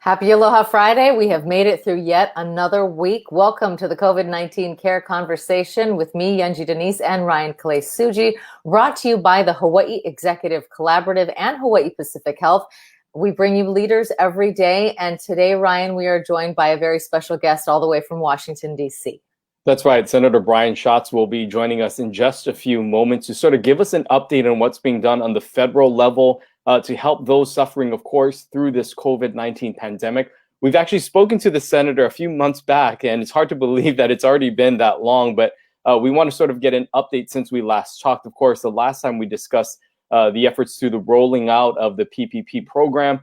Happy Aloha Friday. We have made it through yet another week. Welcome to the COVID-19 Care Conversation with me, Yunji Denise, and Ryan Kalei-Suji, brought to you by the Hawaii Executive Collaborative and Hawaii Pacific Health. We bring you leaders every day, and today, Ryan, we are joined by a very special guest all the way from Washington, D.C. That's right. Senator Brian Schatz will be joining us in just a few moments to sort of give us an update on what's being done on the federal level to help those suffering, of course, through this COVID-19 pandemic. We've actually spoken to the senator a few months back, and it's hard to believe that it's already been that long, but we want to sort of get an update since we last talked. Of course, the last time we discussed the efforts to the rolling out of the PPP program.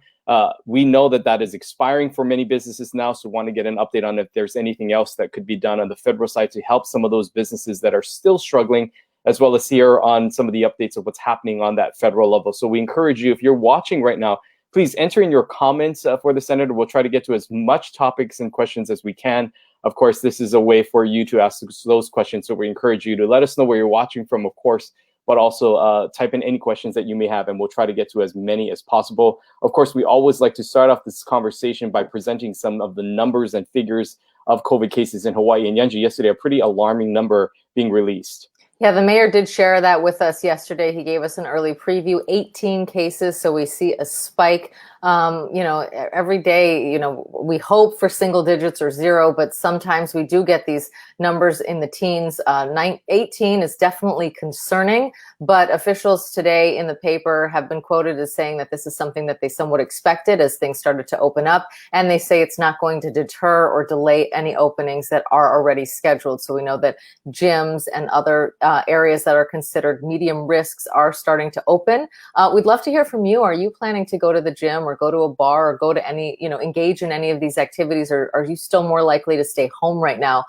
We know that that is expiring for many businesses now, so want to get an update on if there's anything else that could be done on the federal side to help some of those businesses that are still struggling, as well as here on some of the updates of what's happening on that federal level. So we encourage you, if you're watching right now, please enter in your comments for the senator. We'll try to get to as much topics and questions as we can. Of course, this is a way for you to ask those questions, so we encourage you to let us know where you're watching from, of course, but also type in any questions that you may have, and we'll try to get to as many as possible. Of course, we always like to start off this conversation by presenting some of the numbers and figures of COVID cases in Hawaii. And Yunji, yesterday, a pretty alarming number being released. Yeah, the mayor did share that with us yesterday. He gave us an early preview, 18 cases. So we see a spike. Every day, we hope for single digits or zero, but sometimes we do get these numbers in the teens. 18 is definitely concerning, but officials today in the paper have been quoted as saying that this is something that they somewhat expected as things started to open up. And they say it's not going to deter or delay any openings that are already scheduled. So we know that gyms and other areas that are considered medium risks are starting to open. We'd love to hear from you. Are you planning to go to the gym or go to a bar or go to any, engage in any of these activities, or are you still more likely to stay home right now?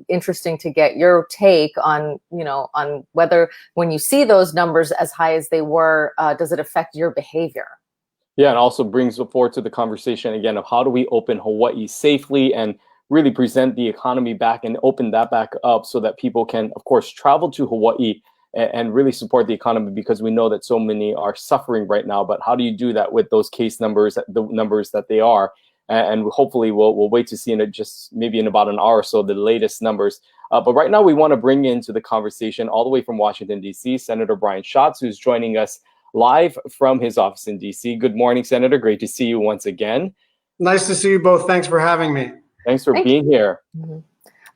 Interesting to get your take on, on whether when you see those numbers as high as they were, does it affect your behavior? Yeah, and also brings forward to the conversation again of how do we open Hawaii safely and really present the economy back and open that back up so that people can, of course, travel to Hawaii and really support the economy, because we know that so many are suffering right now. But how do you do that with those case numbers, the numbers that they are? And hopefully we'll wait to see in just maybe in about an hour or so the latest numbers. But right now we want to bring into the conversation all the way from Washington, D.C., Senator Brian Schatz, who's joining us live from his office in D.C. Good morning, Senator. Great to see you once again. Nice to see you both. Thanks for having me. Thanks for being here. Mm-hmm.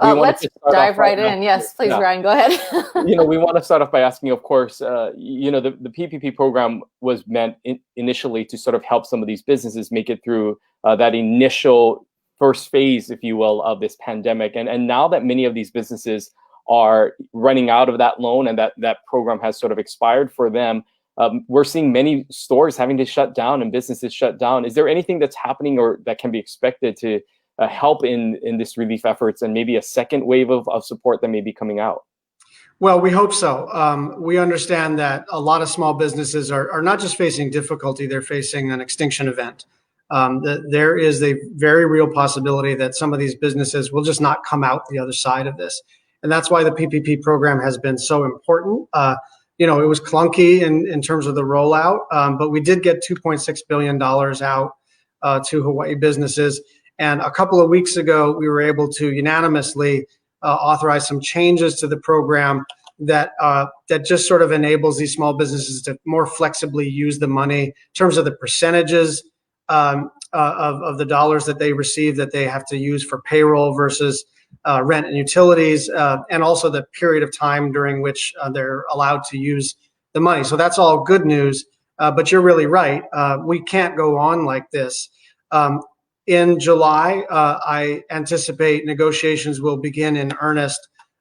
Let's dive right in. Yes, please, yeah. Ryan, go ahead. We want to start off by asking, of course, the PPP program was meant initially to sort of help some of these businesses make it through that initial first phase, if you will, of this pandemic. And now that many of these businesses are running out of that loan and that program has sort of expired for them, we're seeing many stores having to shut down and businesses shut down. Is there anything that's happening or that can be expected to help in this relief efforts and maybe a second wave of support that may be coming out? Well, we hope so. We understand that a lot of small businesses are not just facing difficulty, they're facing an extinction event. There is a very real possibility that some of these businesses will just not come out the other side of this. And that's why the PPP program has been so important. It was clunky in terms of the rollout, but we did get $2.6 billion out to Hawaii businesses. And a couple of weeks ago, we were able to unanimously authorize some changes to the program that just sort of enables these small businesses to more flexibly use the money in terms of the percentages of the dollars that they receive that they have to use for payroll versus rent and utilities, and also the period of time during which they're allowed to use the money. So that's all good news. But you're really right. We can't go on like this. In July, I anticipate negotiations will begin in earnest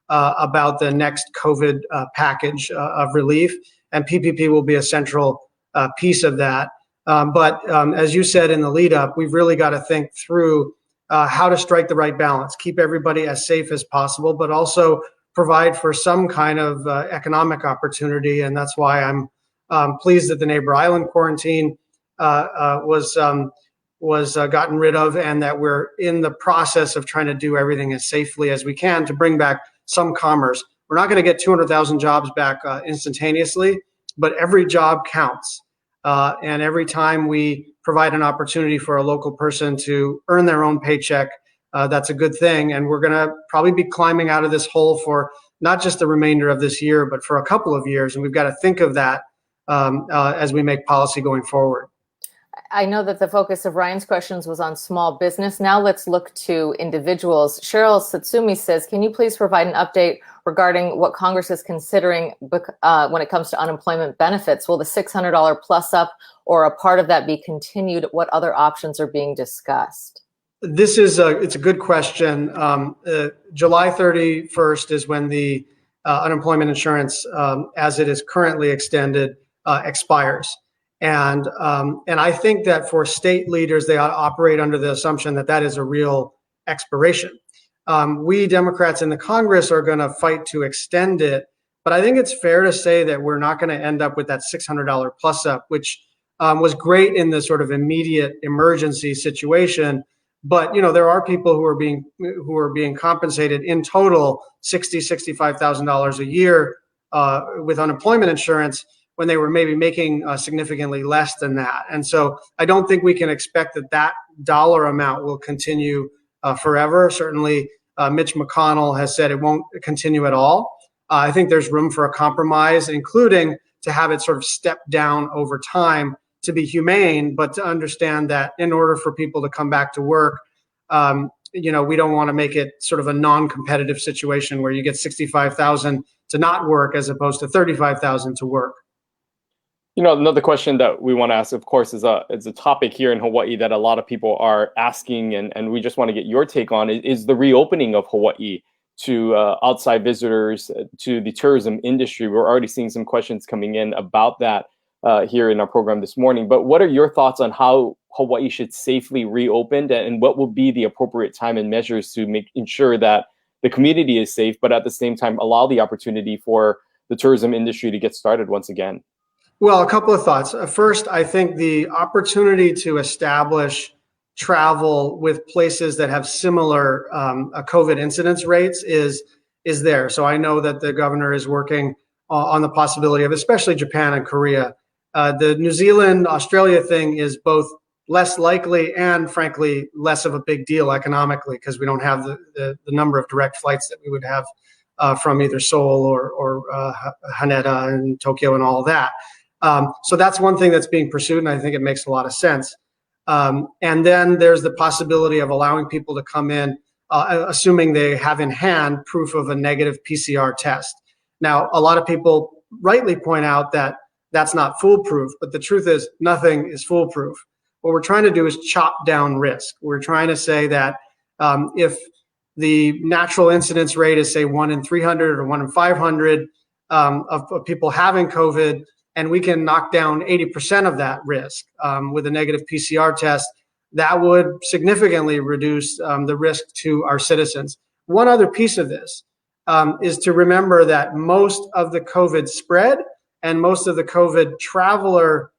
about the next COVID package of relief, and PPP will be a central piece of that. But as you said in the lead up, we've really got to think through how to strike the right balance, keep everybody as safe as possible, but also provide for some kind of economic opportunity. And that's why I'm pleased that the Neighbor Island quarantine was gotten rid of, and that we're in the process of trying to do everything as safely as we can to bring back some commerce. We're not going to get 200,000 jobs back instantaneously, but every job counts. And every time we provide an opportunity for a local person to earn their own paycheck, that's a good thing. And we're going to probably be climbing out of this hole for not just the remainder of this year, but for a couple of years. And we've got to think of that as we make policy going forward. I know that the focus of Ryan's questions was on small business. Now let's look to individuals. Cheryl Satsumi says, can you please provide an update regarding what Congress is considering when it comes to unemployment benefits? Will the $600 plus up or a part of that be continued? What other options are being discussed? This is it's a good question. July 31st is when the unemployment insurance, as it is currently extended, expires. And I think that for state leaders, they ought to operate under the assumption that that is a real expiration. We Democrats in the Congress are going to fight to extend it, but I think it's fair to say that we're not going to end up with that $600 plus up, which was great in the sort of immediate emergency situation. But there are people who are being compensated in total $65,000 a year with unemployment insurance, when they were maybe making significantly less than that. And so I don't think we can expect that dollar amount will continue forever. Certainly, Mitch McConnell has said it won't continue at all. I think there's room for a compromise, including to have it sort of step down over time to be humane, but to understand that in order for people to come back to work, we don't want to make it sort of a non-competitive situation where you get 65,000 to not work as opposed to 35,000 to work. Another question that we want to ask, of course, is a topic here in Hawaii that a lot of people are asking, and we just want to get your take on, is the reopening of Hawaii to outside visitors, to the tourism industry. We're already seeing some questions coming in about that here in our program this morning. But what are your thoughts on how Hawaii should safely reopen, and what will be the appropriate time and measures to ensure that the community is safe, but at the same time allow the opportunity for the tourism industry to get started once again? Well, a couple of thoughts. First, I think the opportunity to establish travel with places that have similar COVID incidence rates is there. So I know that the governor is working on the possibility of especially Japan and Korea. The New Zealand, Australia thing is both less likely and frankly less of a big deal economically, because we don't have the number of direct flights that we would have from either Seoul or Haneda and Tokyo and all of that. So that's one thing that's being pursued, and I think it makes a lot of sense. And then there's the possibility of allowing people to come in, assuming they have in hand proof of a negative PCR test. Now, a lot of people rightly point out that that's not foolproof, but the truth is nothing is foolproof. What we're trying to do is chop down risk. We're trying to say that if the natural incidence rate is, say, 1 in 300 or 1 in 500 of people having COVID, and we can knock down 80% of that risk with a negative PCR test, that would significantly reduce the risk to our citizens. One other piece of this is to remember that most of the COVID spread and most of the COVID traveler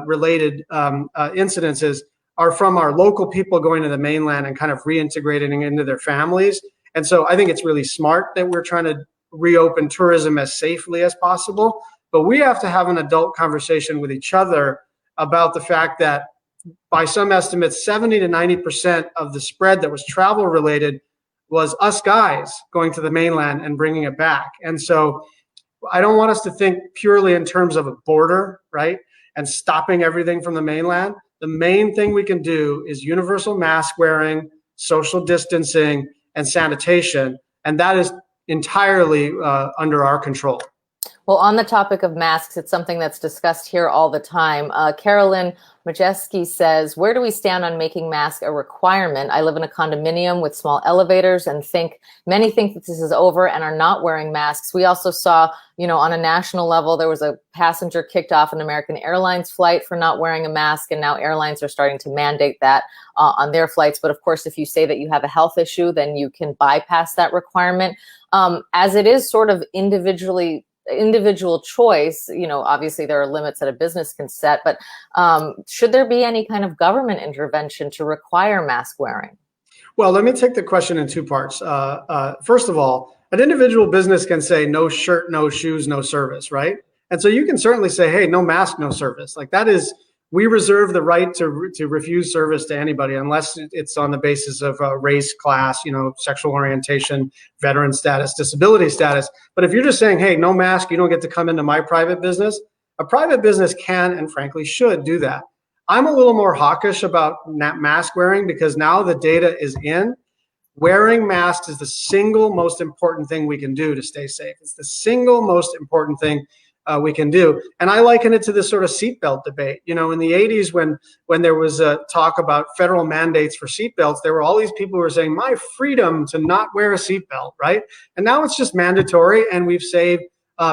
related incidences are from our local people going to the mainland and kind of reintegrating into their families. And so I think it's really smart that we're trying to reopen tourism as safely as possible. But we have to have an adult conversation with each other about the fact that by some estimates, 70 to 90% of the spread that was travel related was us guys going to the mainland and bringing it back. And so I don't want us to think purely in terms of a border, right? And stopping everything from the mainland. The main thing we can do is universal mask wearing, social distancing, and sanitation. And that is entirely under our control. Well, on the topic of masks, it's something that's discussed here all the time. Carolyn Majeski says, where do we stand on making masks a requirement? I live in a condominium with small elevators and many think that this is over and are not wearing masks. We also saw, on a national level, there was a passenger kicked off an American Airlines flight for not wearing a mask, and now airlines are starting to mandate that on their flights. But of course, if you say that you have a health issue, then you can bypass that requirement. As it is sort of individual choice, obviously there are limits that a business can set, but should there be any kind of government intervention to require mask wearing? Well, let me take the question in two parts. First of all, an individual business can say no shirt, no shoes, no service, right? And so you can certainly say, hey, no mask, no service. Like that is we reserve the right to refuse service to anybody unless it's on the basis of race, class, sexual orientation, veteran status, disability status. But if you're just saying, hey, no mask, you don't get to come into my private business, a private business can and frankly should do that. I'm a little more hawkish about mask wearing because now the data is in. Wearing masks is the single most important thing we can do to stay safe. It's the single most important thing we can do. And I liken it to this sort of seatbelt debate. In the 80s, when there was a talk about federal mandates for seatbelts, there were all these people who were saying, my freedom to not wear a seatbelt, right? And now it's just mandatory, and we've saved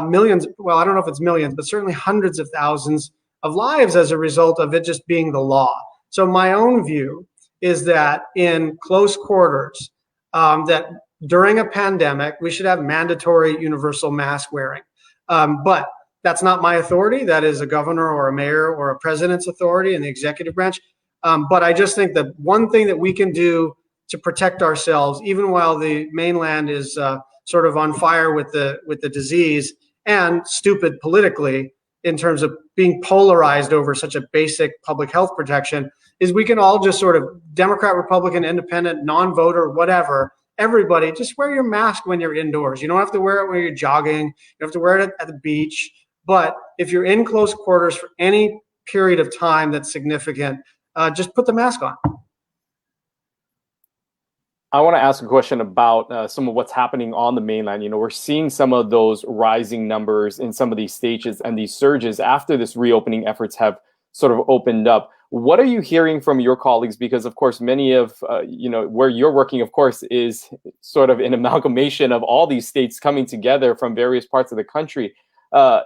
millions, well, I don't know if it's millions, but certainly hundreds of thousands of lives as a result of it just being the law. So my own view is that in close quarters, that during a pandemic, we should have mandatory universal mask wearing. But that's not my authority. That is a governor or a mayor or a president's authority in the executive branch. But I just think that one thing that we can do to protect ourselves, even while the mainland is sort of on fire with the disease and stupid politically in terms of being polarized over such a basic public health protection, is we can all just sort of Democrat, Republican, independent, non-voter, whatever, everybody, just wear your mask when you're indoors. You don't have to wear it when you're jogging. You don't have to wear it at the beach. But if you're in close quarters for any period of time that's significant, just put the mask on. I want to ask a question about some of what's happening on the mainland. We're seeing some of those rising numbers in some of these stages and these surges after this reopening efforts have sort of opened up. What are you hearing from your colleagues? Because, of course, many of, where you're working, of course, is sort of an amalgamation of all these states coming together from various parts of the country.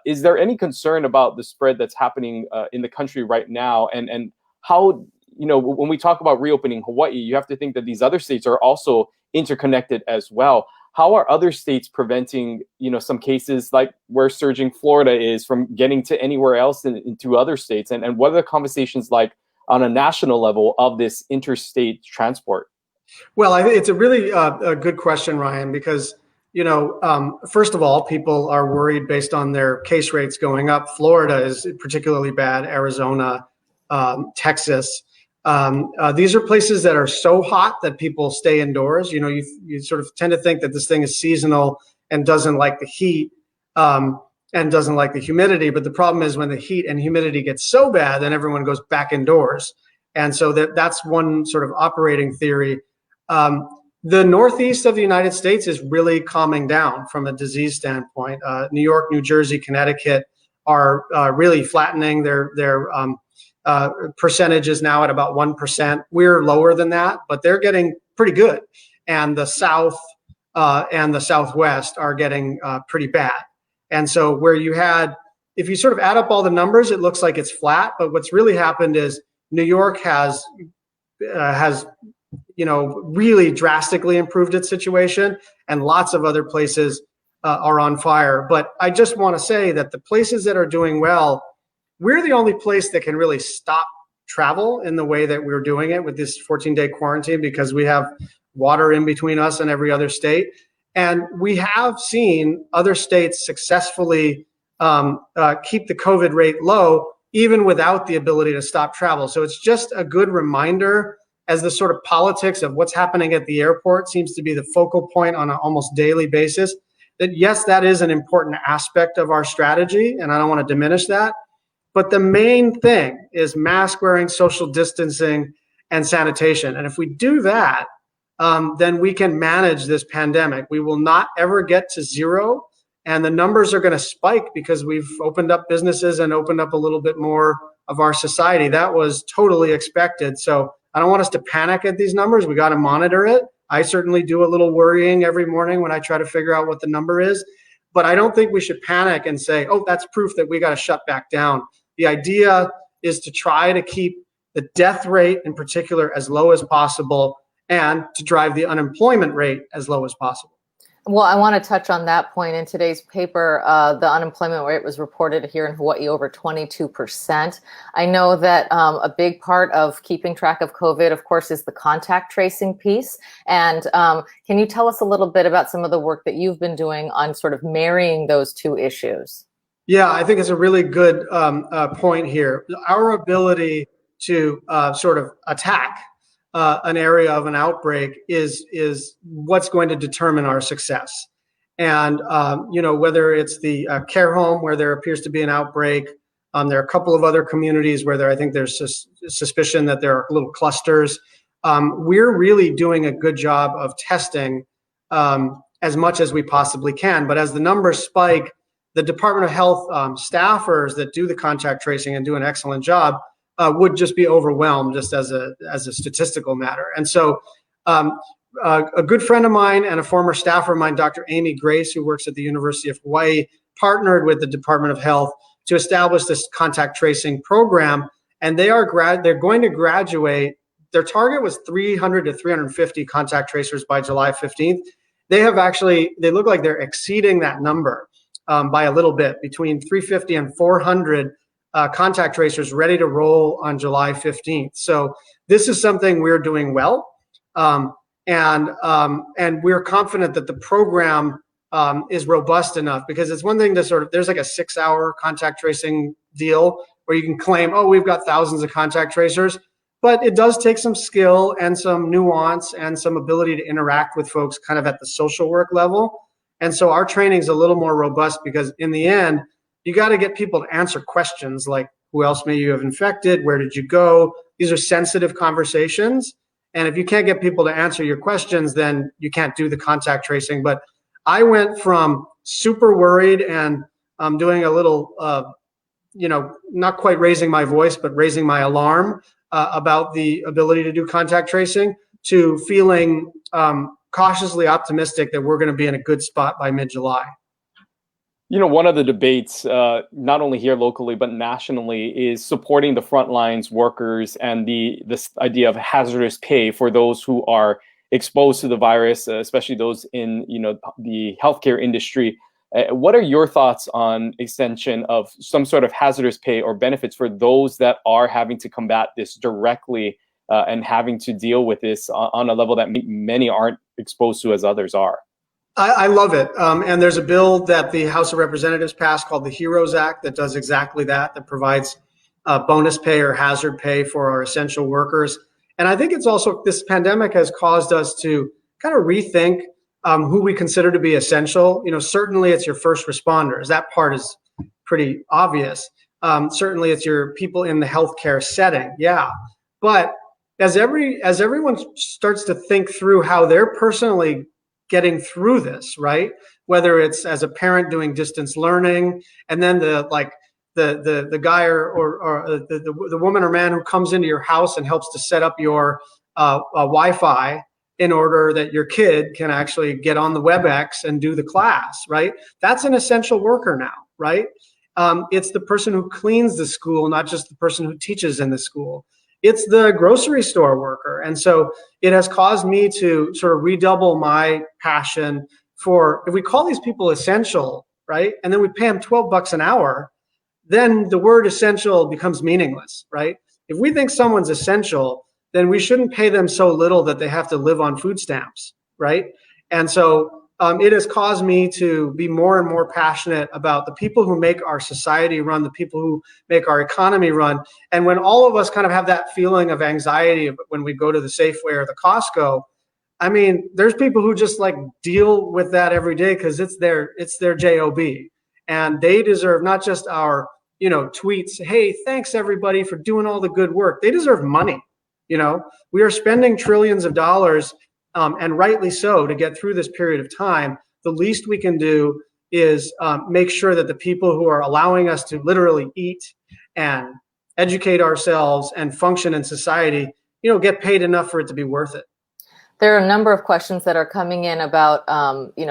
Is there any concern about the spread that's happening in the country right now? And how, when we talk about reopening Hawaii, you have to think that these other states are also interconnected as well. How are other states preventing, some cases like where surging Florida is from getting to anywhere else into other states? And what are the conversations like on a national level of this interstate transport? Well, I think it's a really a good question, Ryan, because, first of all, people are worried based on their case rates going up. Florida is particularly bad, Arizona, Texas. These are places that are so hot that people stay indoors. You sort of tend to think that this thing is seasonal and doesn't like the heat and doesn't like the humidity. But the problem is when the heat and humidity gets so bad, then everyone goes back indoors. And so that's one sort of operating theory. The Northeast of the United States is really calming down from a disease standpoint. New York, New Jersey, Connecticut are really flattening their percentages now at about 1%. We're lower than that, but they're getting pretty good. And the South and the Southwest are getting pretty bad. And so where you had, if you sort of add up all the numbers, it looks like it's flat. But what's really happened is New York has really drastically improved its situation, and lots of other places are on fire. But I just want to say that the places that are doing well, we're the only place that can really stop travel in the way that we're doing it with this 14-day quarantine, because we have water in between us and every other state. And we have seen other states successfully keep the COVID rate low, even without the ability to stop travel. So it's just a good reminder, as the sort of politics of what's happening at the airport seems to be the focal point on an almost daily basis, that yes, that is an important aspect of our strategy, and I don't want to diminish that. But the main thing is mask wearing, social distancing, and sanitation. And if we do that, then we can manage this pandemic. We will not ever get to zero, and the numbers are going to spike because we've opened up businesses and opened up a little bit more of our society. That was totally expected. So I don't want us to panic at these numbers. We got to monitor it. I certainly do a little worrying every morning when I try to figure out what the number is. But I don't think we should panic and say, oh, that's proof that we got to shut back down. The idea is to try to keep the death rate in particular as low as possible, and to drive the unemployment rate as low as possible. Well, I want to touch on that point. In today's paper, the unemployment rate was reported here in Hawaii over 22%. I know that a big part of keeping track of COVID, of course, is the contact tracing piece. And can you tell us a little bit about some of the work that you've been doing on sort of marrying those two issues? Yeah, I think it's a really good point here. Our ability to sort of attack an area of an outbreak is what's going to determine our success. And whether it's the care home where there appears to be an outbreak, there are a couple of other communities where I think there's suspicion that there are little clusters. We're really doing a good job of testing as much as we possibly can. But as the numbers spike, the Department of Health staffers that do the contact tracing and do an excellent job would just be overwhelmed just as a statistical matter. And so a good friend of mine and a former staffer of mine, Dr. Amy Grace, who works at the University of Hawaii, partnered with the Department of Health to establish this contact tracing program. And they're going to graduate. Their target was 300 to 350 contact tracers by July 15th. They look like they're exceeding that number by a little bit, between 350 and 400 contact tracers ready to roll on July 15th. So this is something we're doing well. And we're confident that the program is robust enough, because it's one thing to there's like a 6-hour contact tracing deal where you can claim, oh, we've got thousands of contact tracers, but it does take some skill and some nuance and some ability to interact with folks kind of at the social work level. And so our training is a little more robust, because in the end, you got to get people to answer questions like, who else may you have infected? Where did you go? These are sensitive conversations. And if you can't get people to answer your questions, then you can't do the contact tracing. But I went from super worried and doing a little, not quite raising my voice, but raising my alarm about the ability to do contact tracing, to feeling cautiously optimistic that we're going to be in a good spot by mid-July. One of the debates, not only here locally, but nationally, is supporting the frontlines workers and this idea of hazardous pay for those who are exposed to the virus, especially those in the healthcare industry. What are your thoughts on extension of some sort of hazardous pay or benefits for those that are having to combat this directly and having to deal with this on a level that many aren't exposed to as others are? I love it. And there's a bill that the House of Representatives passed called the HEROES Act that does exactly that provides bonus pay or hazard pay for our essential workers. And I think it's also, this pandemic has caused us to kind of rethink who we consider to be essential. Certainly it's your first responders. That part is pretty obvious. Certainly it's your people in the healthcare setting. Yeah. But as everyone starts to think through how they're personally getting through this, right? Whether it's as a parent doing distance learning, and then the guy or the woman or man who comes into your house and helps to set up your Wi-Fi in order that your kid can actually get on the WebEx and do the class, right? That's an essential worker now, right? It's the person who cleans the school, not just the person who teaches in the school. It's the grocery store worker. And so it has caused me to sort of redouble my passion for, if we call these people essential, right? And then we pay them $12 an hour, then the word essential becomes meaningless, right? If we think someone's essential, then we shouldn't pay them so little that they have to live on food stamps, right? And so it has caused me to be more and more passionate about the people who make our society run, the people who make our economy run. And when all of us kind of have that feeling of anxiety when we go to the Safeway or the Costco, I mean, there's people who just like deal with that every day because it's their job, and they deserve not just our tweets. Hey, thanks everybody for doing all the good work. They deserve money. We are spending trillions of dollars. And rightly so, to get through this period of time. The least we can do is make sure that the people who are allowing us to literally eat and educate ourselves and function in society, get paid enough for it to be worth it. There are a number of questions that are coming in about,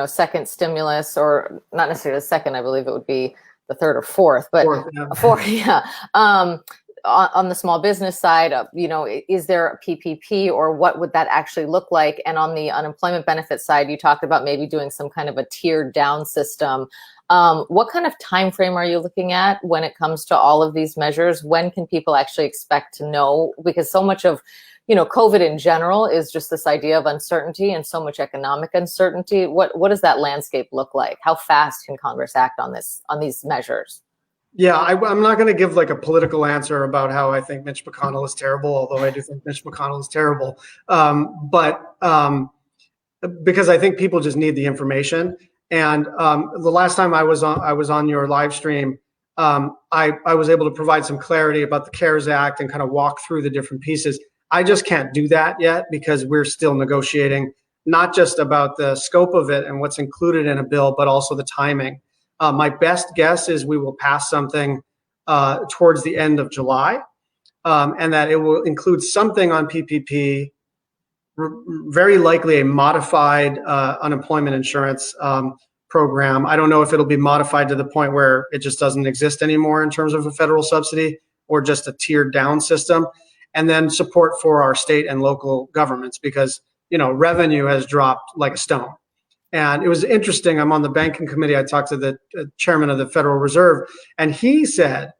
second stimulus, or not necessarily the second. I believe it would be the third or fourth, but fourth, yeah. On the small business side, is there a PPP, or what would that actually look like? And on the unemployment benefit side, you talked about maybe doing some kind of a tiered down system. What kind of time frame are you looking at when it comes to all of these measures? When can people actually expect to know? Because so much of COVID in general is just this idea of uncertainty and so much economic uncertainty. What does that landscape look like? How fast can Congress act on these measures? Yeah, I'm not going to give like a political answer about how I think Mitch McConnell is terrible, although I do think Mitch McConnell is terrible. But because I think people just need the information. And the last time I was on your live stream, I was able to provide some clarity about the CARES Act and kind of walk through the different pieces. I just can't do that yet because we're still negotiating, not just about the scope of it and what's included in a bill, but also the timing. My best guess is we will pass something towards the end of July, and that it will include something on PPP, very likely a modified unemployment insurance program. I don't know if it'll be modified to the point where it just doesn't exist anymore in terms of a federal subsidy, or just a tiered down system. And then support for our state and local governments, because revenue has dropped like a stone. And it was interesting. I'm on the banking committee. I talked to the chairman of the Federal Reserve, and he said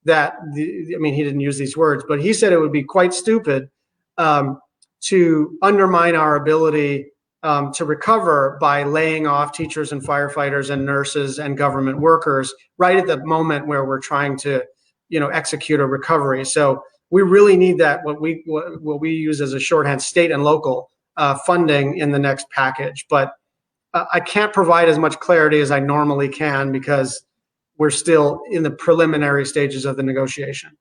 that he didn't use these words, but he said it would be quite stupid to undermine our ability to recover by laying off teachers and firefighters and nurses and government workers right at the moment where we're trying to, execute a recovery. So we really need that, what we use as a shorthand, state and local funding in the next package. But I can't provide as much clarity as I normally can because we're still in the preliminary stages of the negotiation.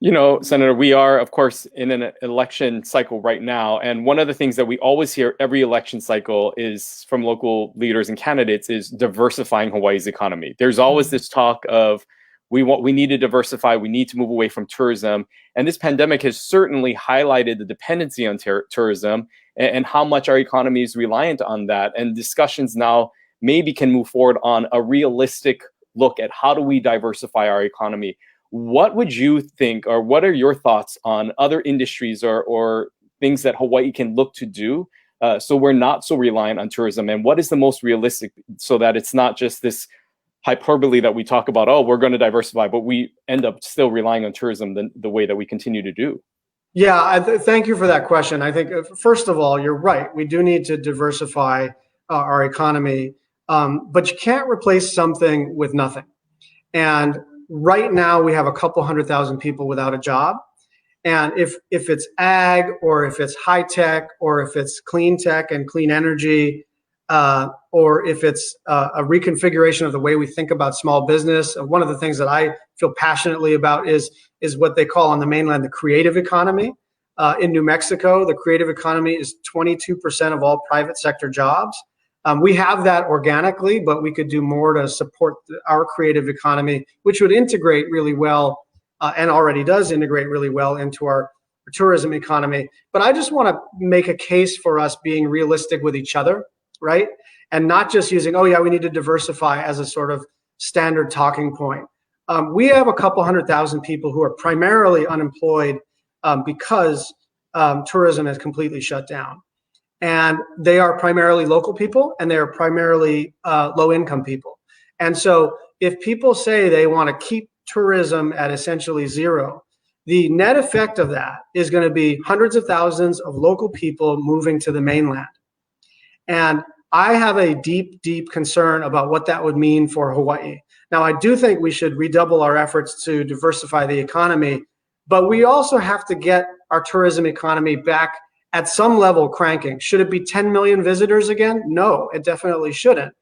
Senator, we are, of course, in an election cycle right now. And one of the things that we always hear every election cycle is from local leaders and candidates is diversifying Hawaii's economy. There's always this talk of we need to diversify. We need to move away from tourism. And this pandemic has certainly highlighted the dependency on tourism and how much our economy is reliant on that. And discussions now maybe can move forward on a realistic look at how do we diversify our economy. What would you think, or what are your thoughts on other industries or things that Hawaii can look to do so we're not so reliant on tourism? And what is the most realistic so that it's not just this hyperbole that we talk about, oh, we're going to diversify, but we end up still relying on tourism the way that we continue to do? Yeah, thank you for that question. I think, first of all, you're right. We do need to diversify our economy, but you can't replace something with nothing. And right now, we have a couple 100,000 people without a job. And if it's ag, or if it's high tech, or if it's clean tech and clean energy, or if it's a reconfiguration of the way we think about small business, one of the things that I feel passionately about is what they call on the mainland the creative economy. In New Mexico, the creative economy is 22% of all private sector jobs. We have that organically, but we could do more to support our creative economy, which would integrate really well and already does integrate really well into our tourism economy. But I just want to make a case for us being realistic with each other, right? And not just using, oh yeah, we need to diversify as a sort of standard talking point. We have a couple 100,000 people who are primarily unemployed because tourism is completely shut down. And they are primarily local people, and they are primarily low-income people. And so if people say they want to keep tourism at essentially zero, the net effect of that is going to be hundreds of thousands of local people moving to the mainland. And I have a deep, deep concern about what that would mean for Hawaii. Now, I do think we should redouble our efforts to diversify the economy, but we also have to get our tourism economy back at some level cranking. Should it be 10 million visitors again? No, it definitely shouldn't.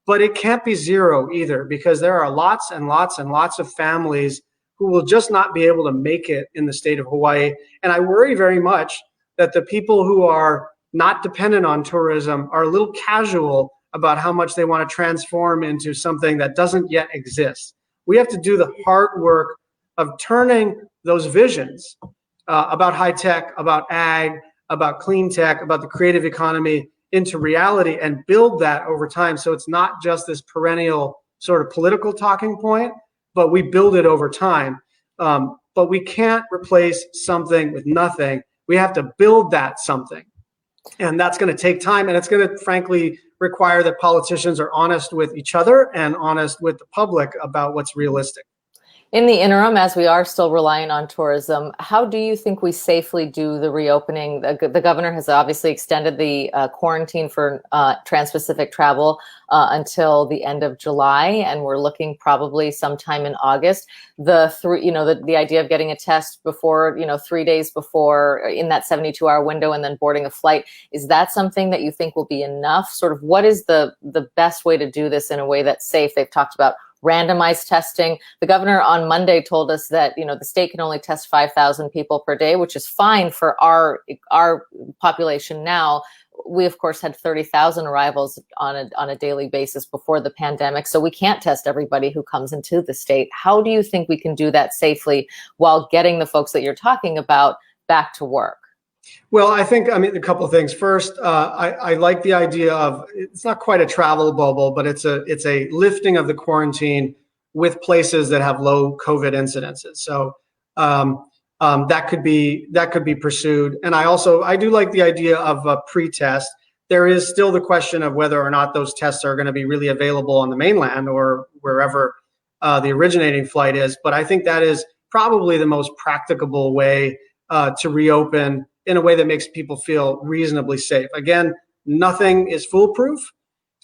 But it can't be zero either, because there are lots and lots and lots of families who will just not be able to make it in the state of Hawaii. And I worry very much that the people who are not dependent on tourism are a little casual about how much they want to transform into something that doesn't yet exist. We have to do the hard work of turning those visions about high tech, about ag, about clean tech, about the creative economy into reality, and build that over time. So it's not just this perennial sort of political talking point, but we build it over time. But we can't replace something with nothing. We have to build that something. And that's going to take time. And it's going to, frankly, require that politicians are honest with each other and honest with the public about what's realistic. In the interim, as we are still relying on tourism, how do you think we safely do the reopening? The governor has obviously extended the quarantine for trans-Pacific travel until the end of July, and we're looking probably sometime in August. The idea of getting a test before, 3 days before in that 72-hour window and then boarding a flight, is that something that you think will be enough? Sort of what is the best way to do this in a way that's safe? They've talked about randomized testing. The governor on Monday told us that, the state can only test 5,000 people per day, which is fine for our population now. We, of course, had 30,000 arrivals on a daily basis before the pandemic, so we can't test everybody who comes into the state. How do you think we can do that safely while getting the folks that you're talking about back to work? Well, I a couple of things. First, I like the idea of, it's not quite a travel bubble, but it's a lifting of the quarantine with places that have low COVID incidences. So that could be pursued. And I do like the idea of a pre-test. There is still the question of whether or not those tests are going to be really available on the mainland or wherever the originating flight is. But I think that is probably the most practicable way to reopen in a way that makes people feel reasonably safe. Again, nothing is foolproof,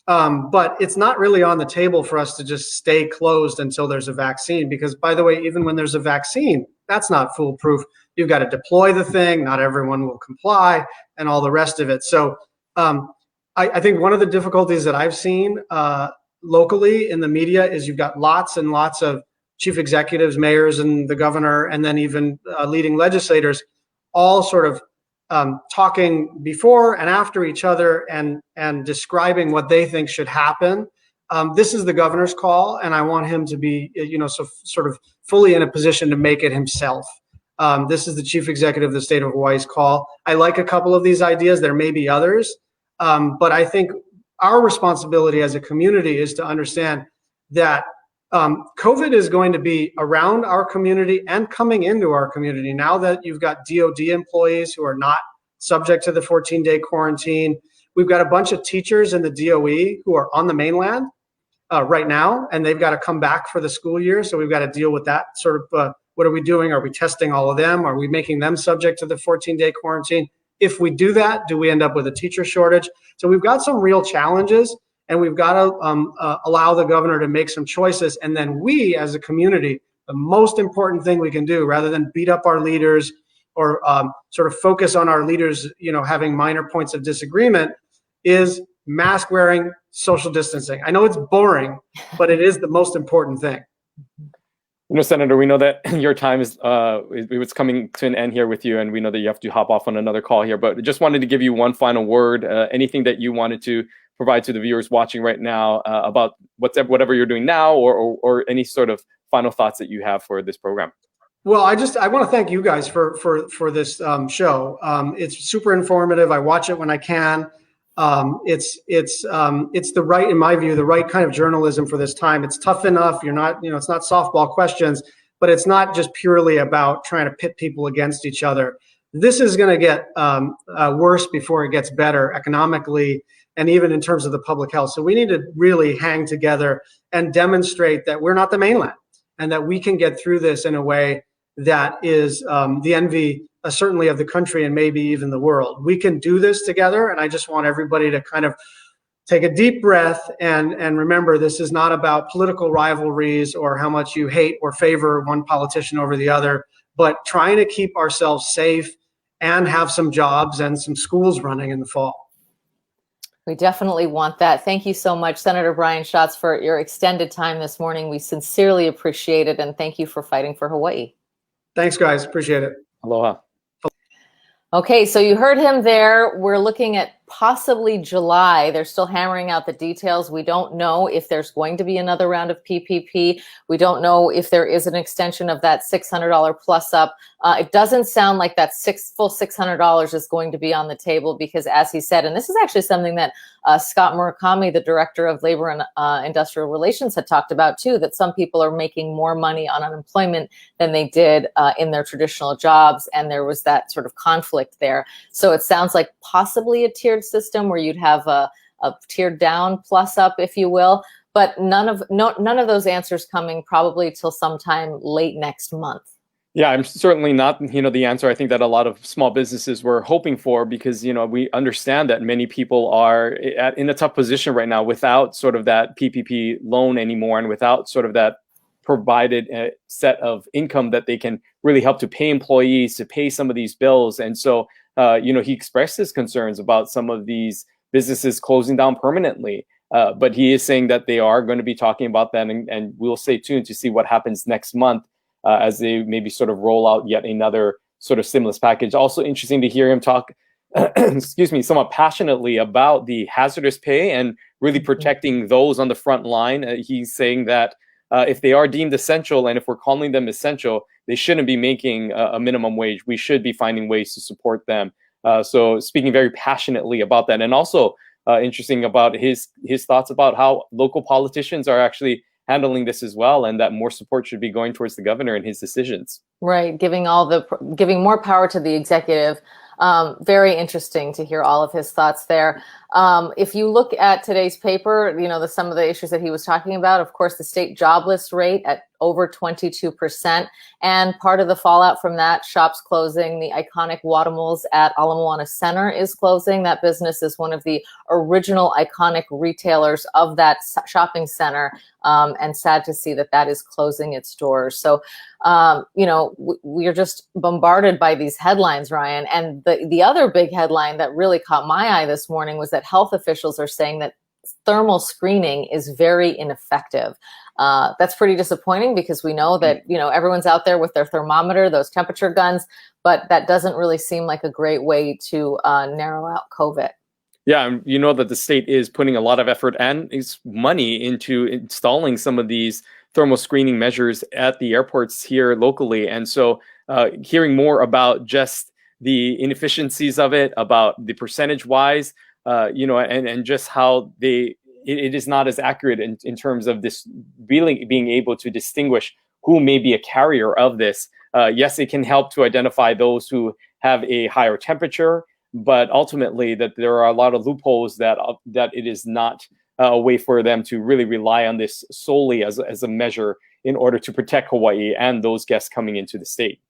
but it's not really on the table for us to just stay closed until there's a vaccine, because, by the way, even when there's a vaccine, that's not foolproof. You've got to deploy the thing, not everyone will comply, and all the rest of it. So I think one of the difficulties that I've seen locally in the media is you've got lots and lots of chief executives, mayors, and the governor, and then even leading legislators, all sort of talking before and after each other and describing what they think should happen. This is the governor's call, and I want him to be, sort of fully in a position to make it himself. This is the chief executive of the state of Hawaii's call. I like a couple of these ideas. There may be others, but I think our responsibility as a community is to understand that COVID is going to be around our community and coming into our community. Now that you've got DOD employees who are not subject to the 14-day quarantine, we've got a bunch of teachers in the DOE who are on the mainland right now, and they've got to come back for the school year. So we've got to deal with that sort of, what are we doing? Are we testing all of them? Are we making them subject to the 14-day quarantine? If we do that, do we end up with a teacher shortage? So we've got some real challenges. And we've got to allow the governor to make some choices. And then we, as a community, the most important thing we can do, rather than beat up our leaders or sort of focus on our leaders, having minor points of disagreement, is mask wearing, social distancing. I know it's boring, but it is the most important thing. Senator, we know that your time is it's coming to an end here with you, and we know that you have to hop off on another call here. But just wanted to give you one final word, anything that you wanted to provide to the viewers watching right now about whatever you're doing now, or any sort of final thoughts that you have for this program. Well, I want to thank you guys for this show. It's super informative. I watch it when I can. It's the right, in my view, the right kind of journalism for this time. It's tough enough. You're not, it's not softball questions, but it's not just purely about trying to pit people against each other. This is going to get worse before it gets better economically, and even in terms of the public health. So we need to really hang together and demonstrate that we're not the mainland, and that we can get through this in a way that is the envy, certainly of the country and maybe even the world. We can do this together, and I just want everybody to kind of take a deep breath and remember, this is not about political rivalries or how much you hate or favor one politician over the other, but trying to keep ourselves safe and have some jobs and some schools running in the fall. We definitely want that. Thank you so much, Senator Brian Schatz, for your extended time this morning. We sincerely appreciate it, and thank you for fighting for Hawaii. Thanks, guys. Appreciate it. Aloha. Okay, so you heard him there. We're looking at possibly July. They're still hammering out the details. We don't know if there's going to be another round of PPP. We don't know if there is an extension of that $600 plus up. It doesn't sound like that full $600 is going to be on the table, because, as he said, and this is actually something that Scott Murakami, the director of labor and industrial relations, had talked about too, that some people are making more money on unemployment than they did in their traditional jobs. And there was that sort of conflict there. So it sounds like possibly a tiered system where you'd have a tiered down plus up, if you will. but none of those answers coming probably till sometime late next month. Yeah, I'm certainly not, the answer I think that a lot of small businesses were hoping for, because, we understand that many people are in a tough position right now without sort of that PPP loan anymore, and without sort of that provided set of income that they can really help to pay employees, to pay some of these bills. And so, he expressed his concerns about some of these businesses closing down permanently. But he is saying that they are going to be talking about that, and we'll stay tuned to see what happens next month. As they maybe sort of roll out yet another sort of stimulus package. Also interesting to hear him talk, excuse me, somewhat passionately about the hazardous pay and really protecting those on the front line. He's saying that if they are deemed essential, and if we're calling them essential, they shouldn't be making a minimum wage. We should be finding ways to support them. So speaking very passionately about that, and also interesting about his thoughts about how local politicians are actually handling this as well, and that more support should be going towards the governor and his decisions. Right, giving more power to the executive. Very interesting to hear all of his thoughts there. If you look at today's paper, some of the issues that he was talking about, of course, the state jobless rate at over 22%. And part of the fallout from that, shops closing. The iconic Watermills at Ala Moana Center is closing. That business is one of the original iconic retailers of that shopping center. And sad to see that is closing its doors. So, we are just bombarded by these headlines, Ryan. And the other big headline that really caught my eye this morning was that health officials are saying that thermal screening is very ineffective. That's pretty disappointing, because we know that, everyone's out there with their thermometer, those temperature guns, but that doesn't really seem like a great way to narrow out COVID. Yeah, and you know that the state is putting a lot of effort and its money into installing some of these thermal screening measures at the airports here locally. And so hearing more about just the inefficiencies of it, about the percentage wise, and just how it is not as accurate in terms of this really being able to distinguish who may be a carrier of this. Yes, it can help to identify those who have a higher temperature, but ultimately that there are a lot of loopholes that it is not a way for them to really rely on this solely as a measure in order to protect Hawaii and those guests coming into the state.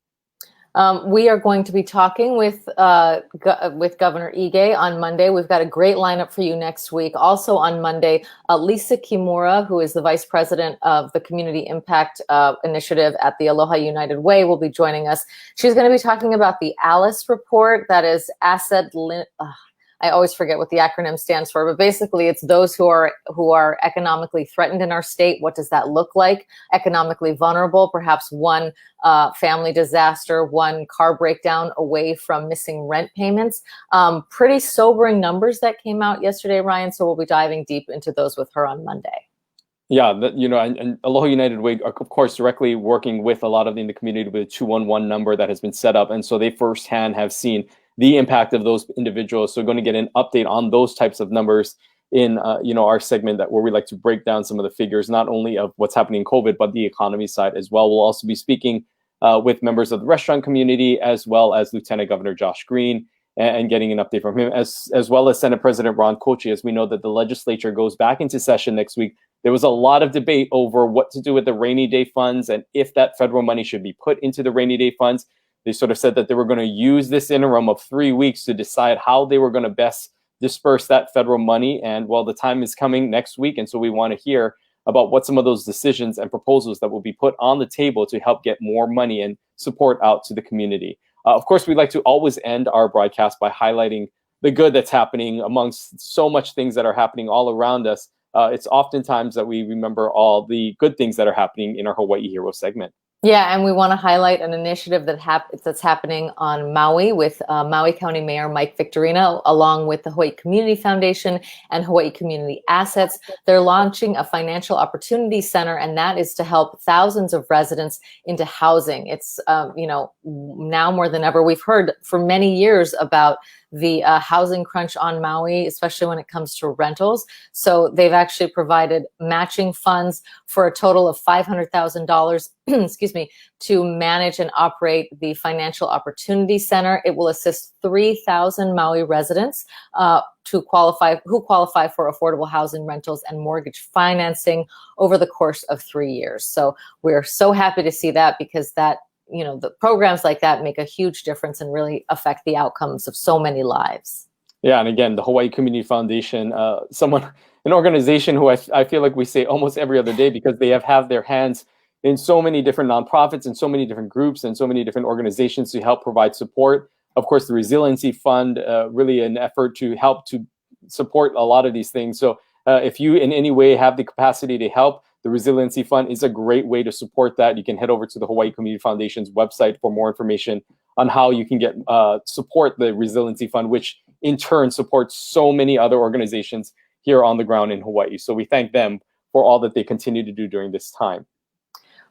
We are going to be talking with Governor Ige on Monday. We've got a great lineup for you next week. Also on Monday, Lisa Kimura, who is the Vice President of the Community Impact Initiative at the Aloha United Way, will be joining us. She's going to be talking about the ALICE report, that is I always forget what the acronym stands for, but basically it's those who are economically threatened in our state. What does that look like? Economically vulnerable, perhaps one family disaster, one car breakdown away from missing rent payments. Pretty sobering numbers that came out yesterday, Ryan. So we'll be diving deep into those with her on Monday. Yeah, and Aloha United Way are, of course, directly working with a lot of in the community with a 211 number that has been set up. And so they firsthand have seen the impact of those individuals. So we're going to get an update on those types of numbers in our segment where we like to break down some of the figures, not only of what's happening in COVID, but the economy side as well. We'll also be speaking with members of the restaurant community, as well as Lieutenant Governor Josh Green, and getting an update from him, as well as Senate President Ron Kochi. As we know that the legislature goes back into session next week, there was a lot of debate over what to do with the rainy day funds and if that federal money should be put into the rainy day funds. They sort of said that they were going to use this interim of 3 weeks to decide how they were going to best disperse that federal money. And well, the time is coming next week. And so we want to hear about what some of those decisions and proposals that will be put on the table to help get more money and support out to the community. Of course, we like to always end our broadcast by highlighting the good that's happening amongst so much things that are happening all around us. It's oftentimes that we remember all the good things that are happening in our Hawaii Hero segment. Yeah, and we want to highlight an initiative that's happening on Maui with Maui County Mayor Mike Victorino, along with the Hawaii Community Foundation and Hawaii Community Assets. They're launching a financial opportunity center, and that is to help thousands of residents into housing. It's, now more than ever, we've heard for many years about the housing crunch on Maui, especially when it comes to rentals. So they've actually provided matching funds for a total of $500,000, excuse me, to manage and operate the Financial Opportunity Center. It will assist 3,000 Maui residents who qualify for affordable housing rentals and mortgage financing over the course of 3 years. So we're so happy to see that, because that, the programs like that make a huge difference and really affect the outcomes of so many lives. Yeah, and again, the Hawaii Community Foundation, an organization who I feel like we say almost every other day, because they have their hands in so many different nonprofits and so many different groups and so many different organizations to help provide support. Of course, the Resiliency Fund, really an effort to help to support a lot of these things. So if you in any way have the capacity to help, the Resiliency Fund is a great way to support that. You can head over to the Hawaii Community Foundation's website for more information on how you can get support the Resiliency Fund, which in turn supports so many other organizations here on the ground in Hawaii. So we thank them for all that they continue to do during this time.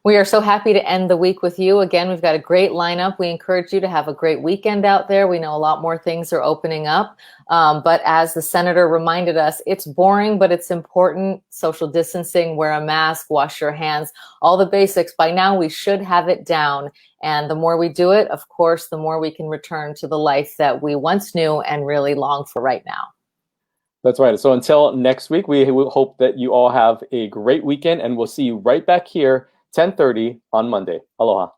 We are so happy to end the week with you. Again, we've got a great lineup. We encourage you to have a great weekend out there. We know a lot more things are opening up. But as the senator reminded us, it's boring, but it's important. Social distancing, wear a mask, wash your hands, all the basics. By now, we should have it down. And the more we do it, of course, the more we can return to the life that we once knew and really long for right now. That's right. So until next week, we hope that you all have a great weekend, and we'll see you right back here 10:30 on Monday. Aloha.